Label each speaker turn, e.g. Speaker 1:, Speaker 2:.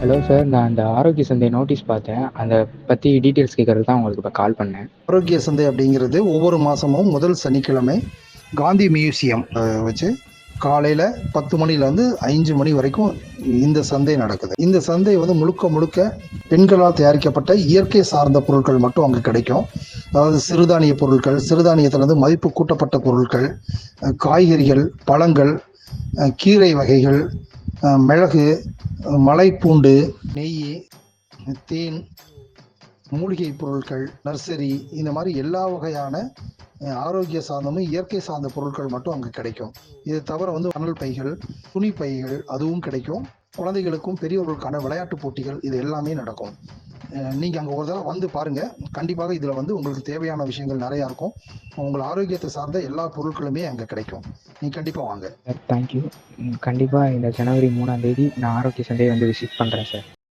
Speaker 1: Hello sir, நான் அந்த ஆரோக்கிய சந்தை நோட்டீஸ் பார்த்தேன். அத பத்தி டீட்டெயில்ஸ் கேட்கறதுக்கு தான் உங்களுக்கு இப்ப கால் பண்ணேன்.
Speaker 2: ஆரோக்கிய சந்தை அப்படிங்கிறது ஒவ்வொரு மாதமும் முதல் சனிக்கிழமை காந்தி மியூசியம் வச்சு காலையில் 10 மணிலேருந்து 5 மணி வரைக்கும் இந்த சந்தை நடக்குது. இந்த சந்தை வந்து முழுக்க முழுக்க பெண்களால் தயாரிக்கப்பட்ட இயற்கை சார்ந்த பொருட்கள் மட்டும் அங்கே கிடைக்கும். அதாவது சிறுதானிய பொருட்கள், சிறுதானியத்திலேருந்து மதிப்பு கூட்டப்பட்ட பொருட்கள், காய்கறிகள், பழங்கள், கீரை வகைகள், மிளகு, மலைப்பூண்டு, நெய், தேன், மூலிகை பொருட்கள், நர்சரி, இந்த மாதிரி எல்லா வகையான ஆரோக்கிய சார்ந்தமும் இயற்கை சார்ந்த பொருட்கள் மட்டும் அங்கே கிடைக்கும். இது தவிர வந்து அனல் பைகள், துணி பைகள் அதுவும் கிடைக்கும். குழந்தைகளுக்கும் பெரியவர்களுக்கான விளையாட்டு போட்டிகள் இது எல்லாமே நடக்கும். நீங்கள் அங்கே ஒரு தடவை வந்து பாருங்கள். கண்டிப்பாக இதில் வந்து உங்களுக்கு தேவையான விஷயங்கள் நிறையா இருக்கும். உங்கள் ஆரோக்கியத்தை சார்ந்த எல்லா பொருட்களுமே அங்கே கிடைக்கும். நீங்கள் கண்டிப்பாக வாங்க.
Speaker 1: Sir thank you. கண்டிப்பா இந்த ஜனவரி 3ஆம் தேதி நான் ஆரோக்கிய சந்தையை வந்து விசிட் பண்றேன் சார்.